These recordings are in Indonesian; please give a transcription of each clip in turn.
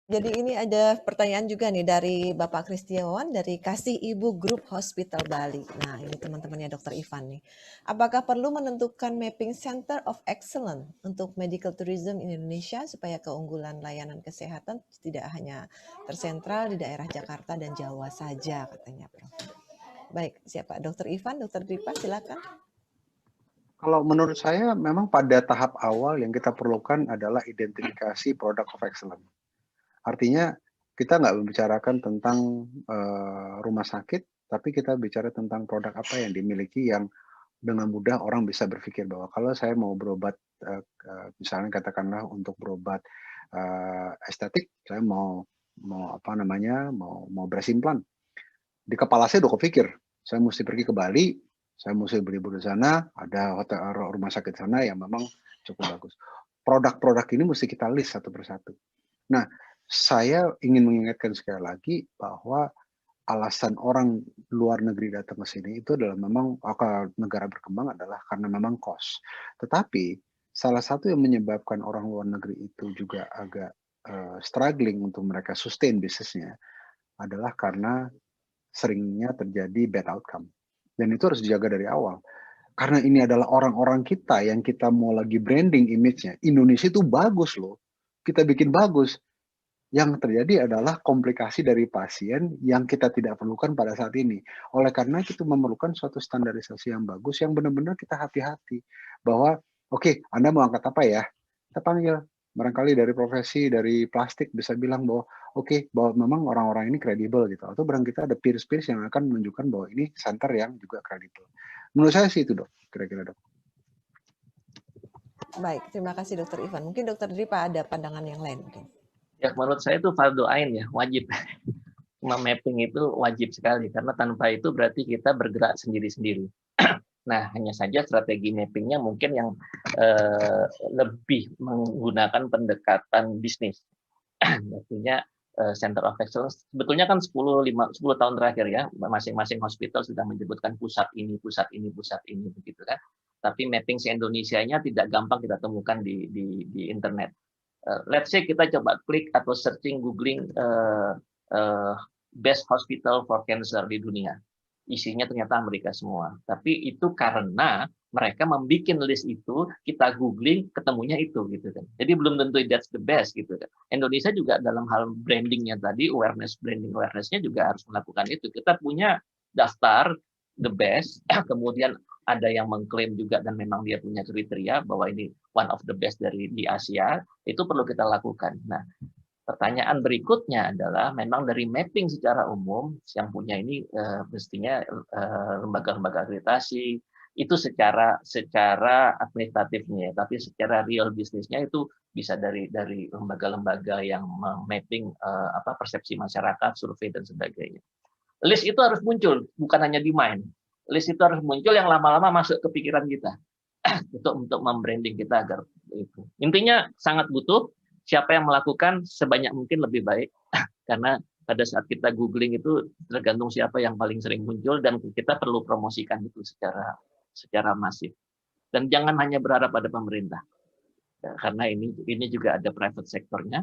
Jadi ini ada pertanyaan juga nih dari Bapak Kristiawan dari Kasih Ibu Group Hospital Bali. Nah, ini teman-temannya Dokter Ivan nih. Apakah perlu menentukan mapping Center of Excellence untuk medical tourism in Indonesia supaya keunggulan layanan kesehatan tidak hanya tersentral di daerah Jakarta dan Jawa saja, katanya Prof. Baik, siapa? Dokter Ivan, Dokter Dipa, silakan. Kalau menurut saya memang pada tahap awal yang kita perlukan adalah identifikasi product of excellence. Artinya kita nggak membicarakan tentang rumah sakit, tapi kita bicara tentang produk apa yang dimiliki yang dengan mudah orang bisa berpikir bahwa kalau saya mau berobat, misalnya katakanlah untuk berobat estetik, saya mau apa namanya, mau breast implant. Di kepala saya udah kepikir, saya mesti pergi ke Bali, saya mesti berlibur di sana, ada hotel rumah sakit sana yang memang cukup bagus. Produk-produk ini mesti kita list satu persatu. Nah, saya ingin mengingatkan sekali lagi bahwa alasan orang luar negeri datang ke sini itu adalah memang negara berkembang adalah karena memang cost. Tetapi salah satu yang menyebabkan orang luar negeri itu juga agak struggling untuk mereka sustain bisnisnya adalah karena seringnya terjadi bad outcome. Dan itu harus dijaga dari awal. Karena ini adalah orang-orang kita yang kita mau lagi branding image-nya. Indonesia itu bagus loh. Kita bikin bagus. Yang terjadi adalah komplikasi dari pasien yang kita tidak perlukan pada saat ini. Oleh karena itu memerlukan suatu standarisasi yang bagus yang benar-benar kita hati-hati. Bahwa, oke, Anda mau angkat apa ya? Kita panggil. Barangkali dari profesi, dari plastik bisa bilang bahwa, oke, bahwa memang orang-orang ini kredibel gitu. Atau barangkali kita ada peers-peers yang akan menunjukkan bahwa ini center yang juga kredibel. Menurut saya sih itu dok, kira-kira dok. Baik, terima kasih Dokter Ivan. Mungkin Dokter Dipa ada pandangan yang lain mungkin. Ya, menurut saya itu fardu ain ya, wajib. Mapping itu wajib sekali, karena tanpa itu berarti kita bergerak sendiri-sendiri. Nah, hanya saja strategi mappingnya mungkin yang lebih menggunakan pendekatan bisnis. Artinya Center of Excellence, sebetulnya kan 10 tahun terakhir ya, masing-masing hospital sudah menyebutkan pusat ini, begitu kan. Tapi mapping se-Indonesianya tidak gampang kita temukan di internet. Let's say kita coba klik atau searching, googling best hospital for cancer di dunia. Isinya ternyata Amerika semua. Tapi itu karena mereka membuat list itu, kita googling, ketemunya itu gitu kan. Jadi belum tentu that's the best gitu kan. Indonesia juga dalam hal brandingnya tadi, branding awareness-nya juga harus melakukan itu. Kita punya daftar the best, kemudian ada yang mengklaim juga dan memang dia punya kriteria bahwa ini one of the best di Asia, itu perlu kita lakukan. Nah, pertanyaan berikutnya adalah memang dari mapping secara umum yang punya ini mestinya lembaga-lembaga akreditasi itu secara administratifnya, tapi secara real bisnisnya itu bisa dari lembaga-lembaga yang mapping persepsi masyarakat, survei dan sebagainya. List itu harus muncul, bukan hanya di mind. List itu harus muncul yang lama-lama masuk ke pikiran kita untuk membranding kita agar itu. Intinya sangat butuh. Siapa yang melakukan sebanyak mungkin lebih baik, karena pada saat kita googling itu tergantung siapa yang paling sering muncul dan kita perlu promosikan itu secara masif. Dan jangan hanya berharap pada pemerintah, karena ini juga ada private sektornya,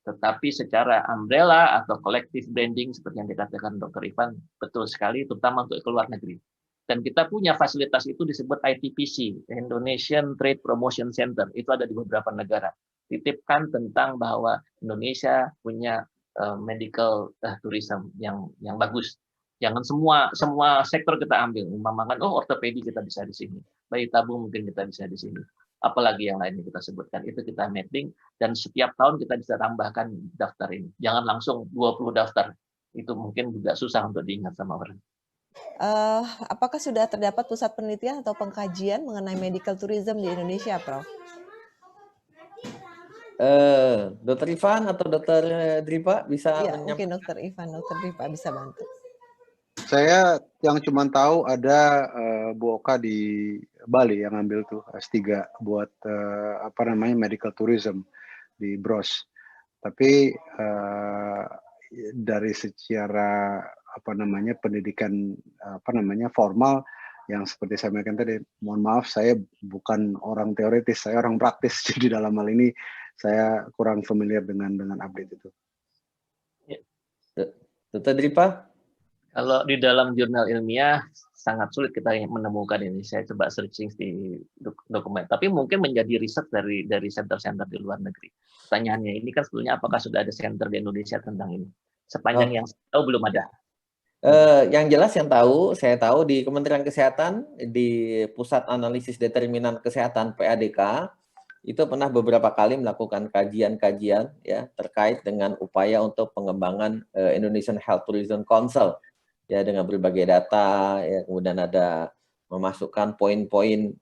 tetapi secara umbrella atau collective branding seperti yang dikatakan Dr. Ivan, betul sekali, terutama untuk ke luar negeri. Dan kita punya fasilitas itu disebut ITPC, Indonesian Trade Promotion Center, itu ada di beberapa negara. Titipkan tentang bahwa Indonesia punya medical tourism yang bagus. Jangan semua sektor kita ambil. Umpamakan, ortopedi kita bisa di sini, bayi tabung mungkin kita bisa di sini. Apalagi yang lain yang kita sebutkan, itu kita mapping, dan setiap tahun kita bisa tambahkan daftar ini. Jangan langsung 20 daftar, itu mungkin juga susah untuk diingat sama orang. Apakah sudah terdapat pusat penelitian atau pengkajian mengenai medical tourism di Indonesia, Prof? Dokter Ivan atau Dokter Dripa bisa menyampaikan? Mungkin Dokter Ivan, Dokter Dripa bisa bantu. Saya yang cuma tahu ada Bu Oka di Bali yang ngambil tuh S3 buat medical tourism di BROS. Tapi dari secara pendidikan formal yang seperti saya sampaikan tadi, mohon maaf saya bukan orang teoritis, saya orang praktis. Jadi dalam hal ini saya kurang familiar dengan update itu. Dr. Dripa? Kalau di dalam jurnal ilmiah sangat sulit kita menemukan ini. Saya coba searching di dokumen. Tapi mungkin menjadi riset dari center-center di luar negeri. Pertanyaannya ini kan sebetulnya apakah sudah ada center di Indonesia tentang ini? Sepanjang yang saya tahu belum ada. Yang jelas saya tahu di Kementerian Kesehatan, di Pusat Analisis Determinan Kesehatan PADK, itu pernah beberapa kali melakukan kajian-kajian ya terkait dengan upaya untuk pengembangan Indonesian Health Tourism Council ya dengan berbagai data ya, kemudian ada memasukkan poin-poin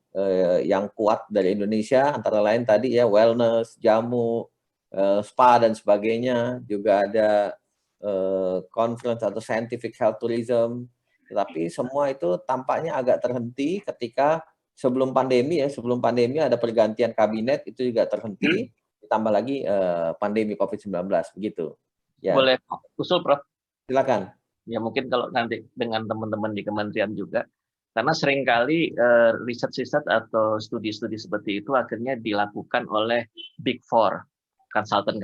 yang kuat dari Indonesia, antara lain tadi ya wellness, jamu, spa dan sebagainya, juga ada conference atau scientific health tourism, tetapi semua itu tampaknya agak terhenti ketika sebelum pandemi ada pergantian kabinet, itu juga terhenti, ditambah lagi pandemi COVID-19 begitu. Ya. Boleh usul, Prof? Silakan. Ya mungkin kalau nanti dengan teman-teman di kementerian juga, karena seringkali riset-riset atau studi-studi seperti itu akhirnya dilakukan oleh Big Four, konsultan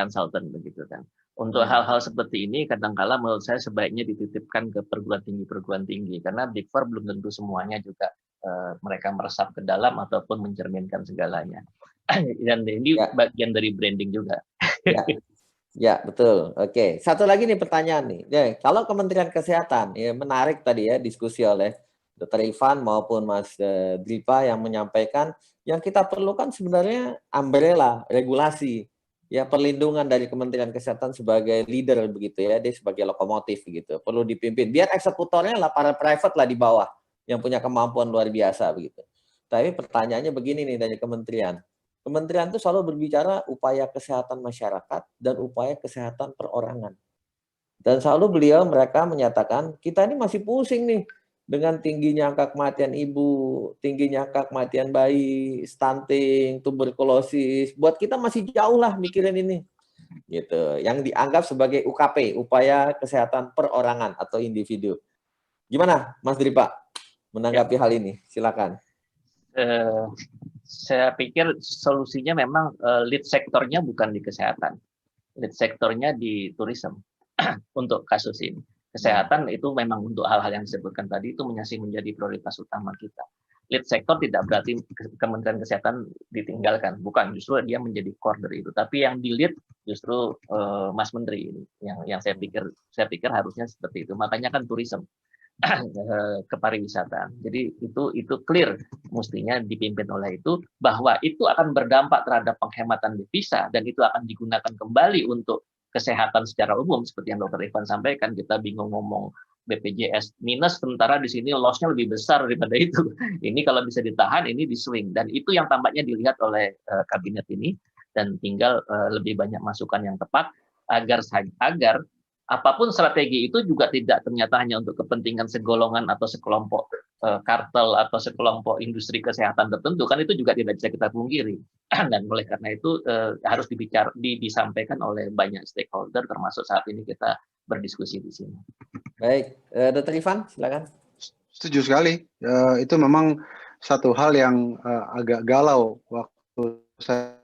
begitu kan. Untuk hal-hal seperti ini kadang-kala menurut saya sebaiknya dititipkan ke perguruan tinggi karena Big Four belum tentu semuanya juga mereka meresap ke dalam ataupun mencerminkan segalanya. Dan ini bagian dari branding juga. Ya, betul. Oke, satu lagi nih pertanyaan nih. Ya, kalau Kementerian Kesehatan, ya menarik tadi ya diskusi oleh Dr. Ivan maupun Mas Dripa yang menyampaikan yang kita perlukan sebenarnya umbrella, regulasi, ya perlindungan dari Kementerian Kesehatan sebagai leader begitu ya, dia sebagai lokomotif gitu, perlu dipimpin. Biar eksekutornya lah para private lah di bawah yang punya kemampuan luar biasa begitu. Tapi pertanyaannya begini nih dari kementerian. Kementerian itu selalu berbicara upaya kesehatan masyarakat dan upaya kesehatan perorangan. Dan selalu mereka menyatakan, kita ini masih pusing nih dengan tingginya angka kematian ibu, tingginya angka kematian bayi, stunting, tuberkulosis. Buat kita masih jauh lah mikirin ini. Gitu. Yang dianggap sebagai UKP, upaya kesehatan perorangan atau individu. Gimana Mas Dripa menanggapi hal ini? Silakan. Saya pikir solusinya memang lead sektornya bukan di kesehatan, lead sektornya di tourism untuk kasus ini. Kesehatan itu memang untuk hal-hal yang disebutkan tadi itu masih menjadi prioritas utama kita. Lead sektor tidak berarti Kementerian Kesehatan ditinggalkan, bukan, justru dia menjadi core dari itu. Tapi yang di lead justru Mas Menteri ini, yang saya pikir harusnya seperti itu. Makanya kan tourism. Kepariwisataan. Jadi itu clear mestinya dipimpin oleh itu bahwa itu akan berdampak terhadap penghematan devisa dan itu akan digunakan kembali untuk kesehatan secara umum seperti yang Dr. Ivan sampaikan. Kita bingung ngomong BPJS minus sementara di sini loss-nya lebih besar daripada itu. Ini kalau bisa ditahan ini di swing dan itu yang tampaknya dilihat oleh kabinet ini dan tinggal lebih banyak masukan yang tepat agar apapun strategi itu juga tidak ternyata hanya untuk kepentingan segolongan atau sekelompok kartel atau sekelompok industri kesehatan tertentu, kan itu juga tidak bisa kita pungkiri. Dan oleh karena itu harus disampaikan oleh banyak stakeholder, termasuk saat ini kita berdiskusi di sini. Baik, Dr. Ivan, silakan. Setuju sekali. Itu memang satu hal yang agak galau waktu saya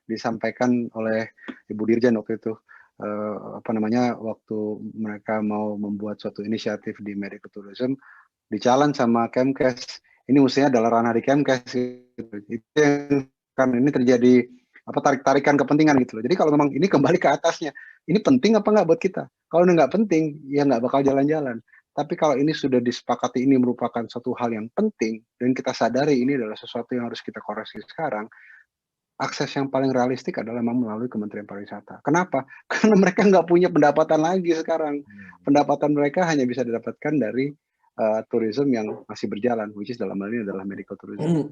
disampaikan oleh Ibu Dirjen waktu itu. Waktu mereka mau membuat suatu inisiatif di medical tourism, di-challenge sama Kemkes. Ini mestinya adalah ranah di Kemkes. Gitu. Itu yang kan ini terjadi tarik-tarikan kepentingan gitu loh. Jadi kalau memang ini kembali ke atasnya, ini penting apa nggak buat kita? Kalau ini nggak penting, ya nggak bakal jalan-jalan. Tapi kalau ini sudah disepakati ini merupakan satu hal yang penting dan kita sadari ini adalah sesuatu yang harus kita koreksi sekarang, akses yang paling realistik adalah memang melalui Kementerian Pariwisata. Kenapa? Karena mereka nggak punya pendapatan lagi sekarang. Pendapatan mereka hanya bisa didapatkan dari tourism yang masih berjalan, which is dalam hal ini adalah medical tourism.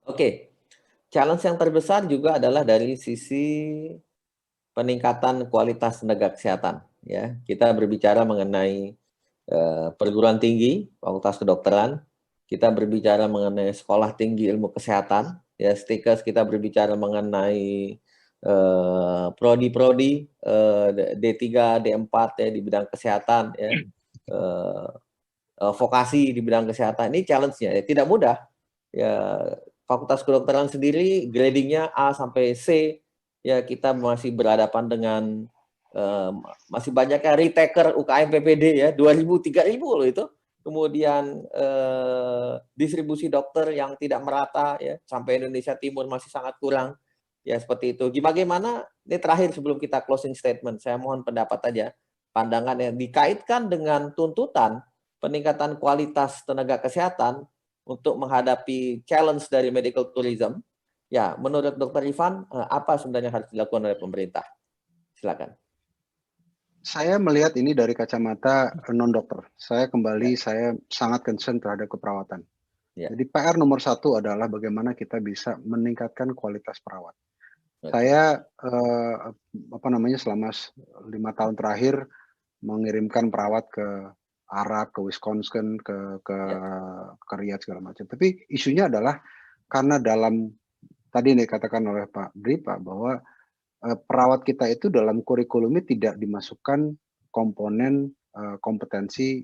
Oke. Challenge yang terbesar juga adalah dari sisi peningkatan kualitas tenaga kesehatan. Ya, kita berbicara mengenai perguruan tinggi, fakultas kedokteran, kita berbicara mengenai sekolah tinggi ilmu kesehatan, ya, STIKES, kita berbicara mengenai prodi-prodi D3, D4 ya di bidang kesehatan, ya, vokasi di bidang kesehatan. Ini challenge-nya, ya, tidak mudah. Ya, fakultas kedokteran sendiri gradingnya A sampai C, ya kita masih berhadapan dengan masih banyaknya retaker UKM PPD ya, 2.000 3.000 loh itu. Kemudian distribusi dokter yang tidak merata ya, sampai Indonesia Timur masih sangat kurang. Ya seperti itu. Bagaimana ini terakhir sebelum kita closing statement, saya mohon pendapat aja, pandangan yang dikaitkan dengan tuntutan peningkatan kualitas tenaga kesehatan untuk menghadapi challenge dari medical tourism. Ya, menurut Dr. Ivan, apa sebenarnya harus dilakukan oleh pemerintah? Silakan. Saya melihat ini dari kacamata non-dokter. Saya sangat concern terhadap keperawatan. Ya. Jadi PR nomor 1 adalah bagaimana kita bisa meningkatkan kualitas perawat. Oke. Saya selama 5 tahun terakhir mengirimkan perawat ke Arab, ke Wisconsin, ke Riyadh segala macam. Tapi isunya adalah karena tadi dikatakan oleh Pak Dripa bahwa perawat kita itu dalam kurikulumnya tidak dimasukkan komponen kompetensi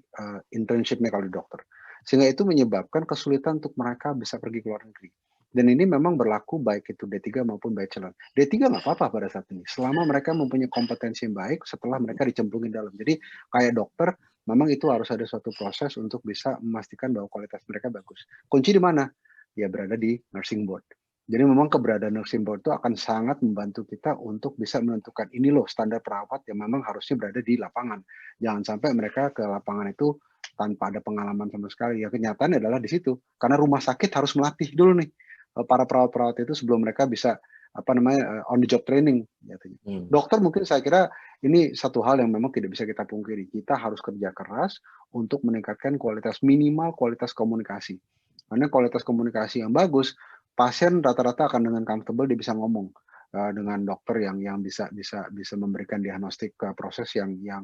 internship-nya kalau di dokter. Sehingga itu menyebabkan kesulitan untuk mereka bisa pergi ke luar negeri. Dan ini memang berlaku baik itu D3 maupun bachelor. D3 nggak apa-apa pada saat ini, selama mereka mempunyai kompetensi yang baik setelah mereka dicemplungin dalam. Jadi kayak dokter, memang itu harus ada suatu proses untuk bisa memastikan bahwa kualitas mereka bagus. Kunci di mana? Ya berada di nursing board. Jadi memang keberadaan nursing board itu akan sangat membantu kita untuk bisa menentukan ini loh standar perawat yang memang harusnya berada di lapangan. Jangan sampai mereka ke lapangan itu tanpa ada pengalaman sama sekali. Ya kenyataannya adalah di situ. Karena rumah sakit harus melatih dulu nih para perawat-perawat itu sebelum mereka bisa on the job training. Dokter mungkin saya kira ini satu hal yang memang tidak bisa kita pungkiri. Kita harus kerja keras untuk meningkatkan minimal kualitas komunikasi. Karena kualitas komunikasi yang bagus, pasien rata-rata akan dengan comfortable dia bisa ngomong dengan dokter yang bisa memberikan diagnostik proses yang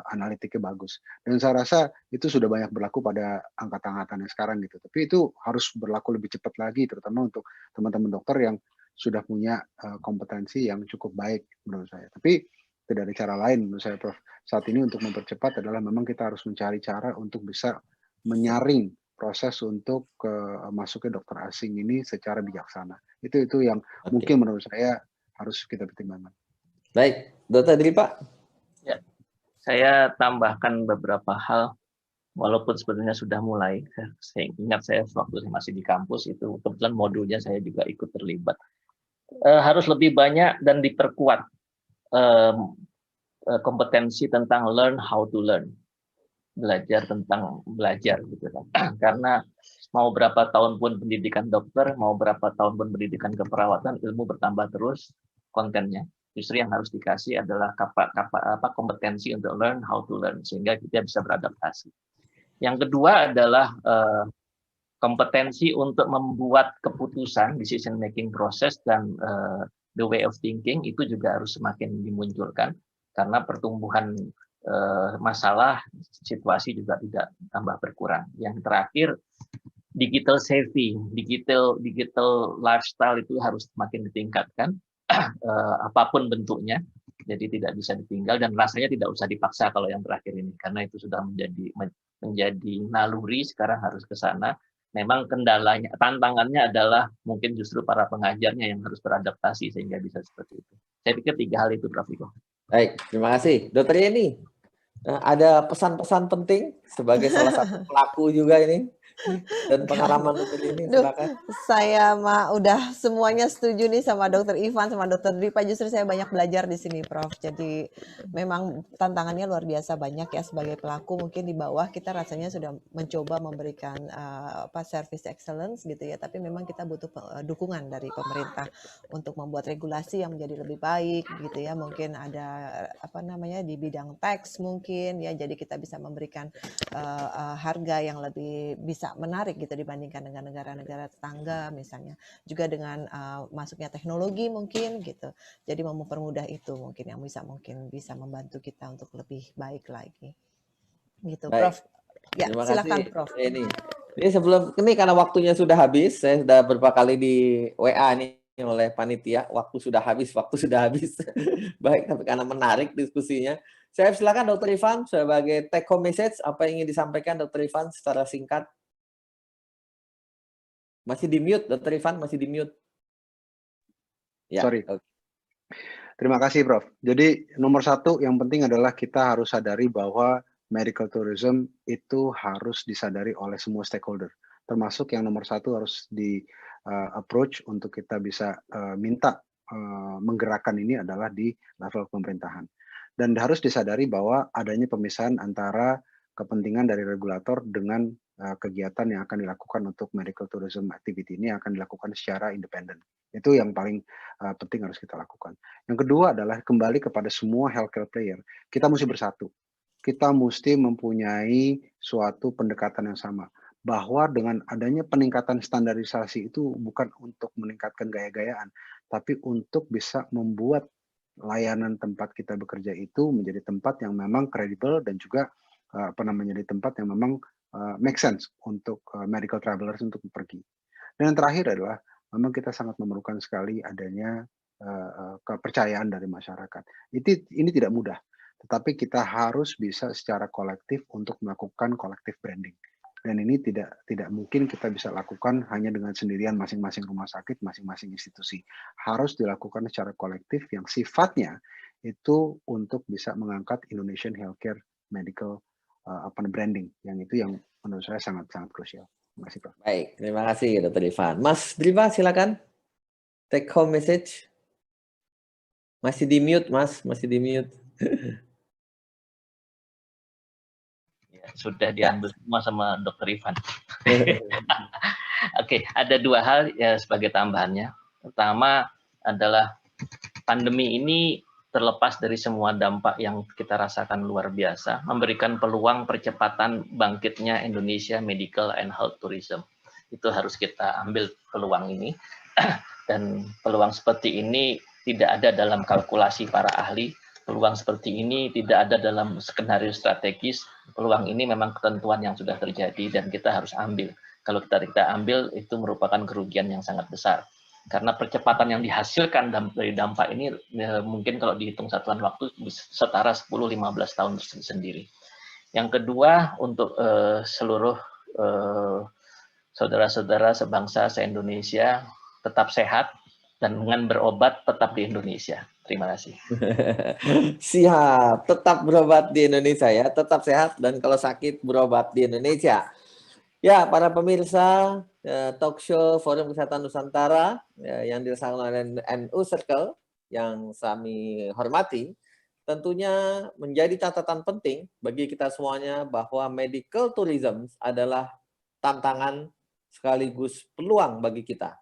analitiknya bagus. Dan saya rasa itu sudah banyak berlaku pada angkatan-angkatan yang sekarang gitu. Tapi itu harus berlaku lebih cepat lagi, terutama untuk teman-teman dokter yang sudah punya kompetensi yang cukup baik menurut saya. Tapi tidak ada cara lain menurut saya, Prof. Saat ini untuk mempercepat adalah memang kita harus mencari cara untuk bisa menyaring proses untuk masuknya dokter asing ini secara bijaksana. Itu yang mungkin menurut saya harus kita pertimbangkan. Baik, Dr. Dripa. Ya, saya tambahkan beberapa hal, walaupun sebenarnya sudah mulai. Saya ingat saya waktu masih di kampus itu kebetulan modulnya saya juga ikut terlibat. Harus lebih banyak dan diperkuat kompetensi tentang learn how to learn. Belajar tentang belajar gitu kan. Karena mau berapa tahun pun pendidikan dokter, mau berapa tahun pun pendidikan keperawatan, ilmu bertambah terus kontennya. Justru yang harus dikasih adalah kompetensi untuk learn how to learn sehingga kita bisa beradaptasi. Yang kedua adalah kompetensi untuk membuat keputusan, decision making process dan the way of thinking itu juga harus semakin dimunculkan karena pertumbuhan masalah situasi juga tidak tambah berkurang. Yang terakhir digital savvy, digital lifestyle itu harus semakin ditingkatkan apapun bentuknya. Jadi tidak bisa ditinggal dan rasanya tidak usah dipaksa kalau yang terakhir ini karena itu sudah menjadi naluri sekarang harus ke sana. Memang kendalanya, tantangannya adalah mungkin justru para pengajarnya yang harus beradaptasi sehingga bisa seperti itu. Saya pikir 3 hal itu, Prof. Iko. Baik, terima kasih. Dr. Yeni, ada pesan-pesan penting sebagai salah satu pelaku juga ini dan pengalaman Dr. Yeni, silakan. Saya mah udah semuanya setuju nih sama Dr. Ivan sama Dr. Dripa. Justru saya banyak belajar di sini, Prof. Jadi memang tantangannya luar biasa banyak ya sebagai pelaku. Mungkin di bawah kita rasanya sudah mencoba memberikan service excellence gitu ya. Tapi memang kita butuh dukungan dari pemerintah untuk membuat regulasi yang menjadi lebih baik gitu ya. Mungkin ada di bidang tax mungkin ya. Jadi kita bisa memberikan harga yang lebih bisa menarik gitu dibandingkan dengan negara-negara tetangga misalnya, juga dengan masuknya teknologi mungkin gitu, jadi mempermudah itu mungkin yang bisa membantu kita untuk lebih baik lagi gitu. Baik. Prof ya silakan Prof. Ini sebelum ini karena waktunya sudah habis, saya sudah beberapa kali di WA nih oleh panitia, waktu sudah habis baik, tapi karena menarik diskusinya, saya silakan Dr. Ivan sebagai take home message, apa yang ingin disampaikan Dr. Ivan secara singkat. Masih di mute, Dr. Ivan, masih di mute. Ya. Sorry. Terima kasih, Prof. Jadi nomor satu yang penting adalah kita harus sadari bahwa medical tourism itu harus disadari oleh semua stakeholder. Termasuk yang nomor satu harus di approach untuk kita bisa minta menggerakkan ini adalah di level pemerintahan. Dan harus disadari bahwa adanya pemisahan antara kepentingan dari regulator dengan kegiatan yang akan dilakukan untuk medical tourism activity ini akan dilakukan secara independen. Itu yang paling penting harus kita lakukan. Yang kedua adalah kembali kepada semua healthcare player. Kita mesti bersatu. Kita mesti mempunyai suatu pendekatan yang sama. Bahwa dengan adanya peningkatan standarisasi itu bukan untuk meningkatkan gaya-gayaan, tapi untuk bisa membuat layanan tempat kita bekerja itu menjadi tempat yang memang kredibel dan juga di tempat yang memang make sense untuk medical travelers untuk pergi. Dan yang terakhir adalah memang kita sangat memerlukan sekali adanya kepercayaan dari masyarakat. Ini tidak mudah, tetapi kita harus bisa secara kolektif untuk melakukan collective branding. Dan ini tidak mungkin kita bisa lakukan hanya dengan sendirian masing-masing rumah sakit, masing-masing institusi. Harus dilakukan secara kolektif yang sifatnya itu untuk bisa mengangkat Indonesian Healthcare Medical branding. Yang itu yang menurut saya sangat-sangat krusial. Terima kasih, Prof. Baik, terima kasih Dr. Ivan. Mas Driva, silakan. Take home message. Masih di mute, Mas. Masih di mute. Sudah diambil semua sama Dr. Ivan. Oke, ada dua hal ya sebagai tambahannya. Pertama adalah pandemi ini terlepas dari semua dampak yang kita rasakan luar biasa, memberikan peluang percepatan bangkitnya Indonesia Medical and Health Tourism. Itu harus kita ambil peluang ini. Dan peluang seperti ini tidak ada dalam kalkulasi para ahli. Peluang seperti ini tidak ada dalam skenario strategis. Peluang ini memang ketentuan yang sudah terjadi dan kita harus ambil. Kalau kita ambil, itu merupakan kerugian yang sangat besar. Karena percepatan yang dihasilkan dari dampak ini mungkin kalau dihitung satuan waktu setara 10-15 tahun sendiri. Yang kedua, untuk seluruh saudara-saudara sebangsa se-Indonesia tetap sehat dan dengan berobat tetap di Indonesia. Terima kasih. Siap, tetap berobat di Indonesia ya, tetap sehat dan kalau sakit berobat di Indonesia. Ya, para pemirsa talk show Forum Kesehatan Nusantara yang dilaksanakan oleh NU Circle yang kami hormati, tentunya menjadi catatan penting bagi kita semuanya bahwa medical tourism adalah tantangan sekaligus peluang bagi kita.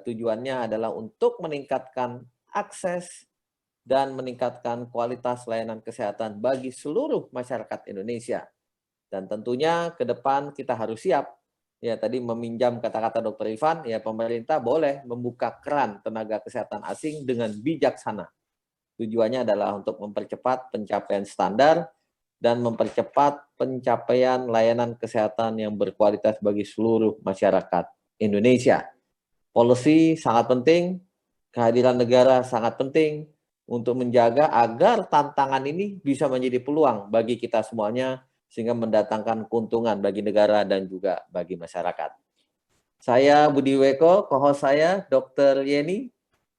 Tujuannya adalah untuk meningkatkan akses dan meningkatkan kualitas layanan kesehatan bagi seluruh masyarakat Indonesia. Dan tentunya ke depan kita harus siap. Ya, tadi meminjam kata-kata Dr. Ivan, ya pemerintah boleh membuka keran tenaga kesehatan asing dengan bijaksana. Tujuannya adalah untuk mempercepat pencapaian standar dan mempercepat pencapaian layanan kesehatan yang berkualitas bagi seluruh masyarakat Indonesia. Policy sangat penting, kehadiran negara sangat penting untuk menjaga agar tantangan ini bisa menjadi peluang bagi kita semuanya sehingga mendatangkan keuntungan bagi negara dan juga bagi masyarakat. Saya Budi Weko, co-host saya Dr. Yeni.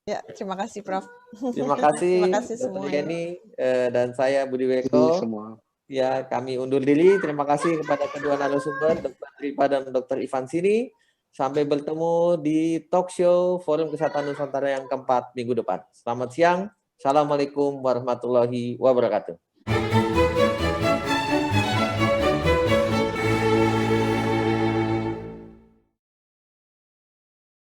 Ya, terima kasih Prof. Terima kasih, Terima kasih Dr. semuanya. Yeni dan saya Budi Jadi Weko. semua. Ya, kami undur diri. Terima kasih kepada kedua narasumber, Dr. Driva dan Dr. Ivan Sini. Sampai bertemu di talk show Forum Kesehatan Nusantara yang keempat minggu depan. Selamat siang. Assalamualaikum warahmatullahi wabarakatuh.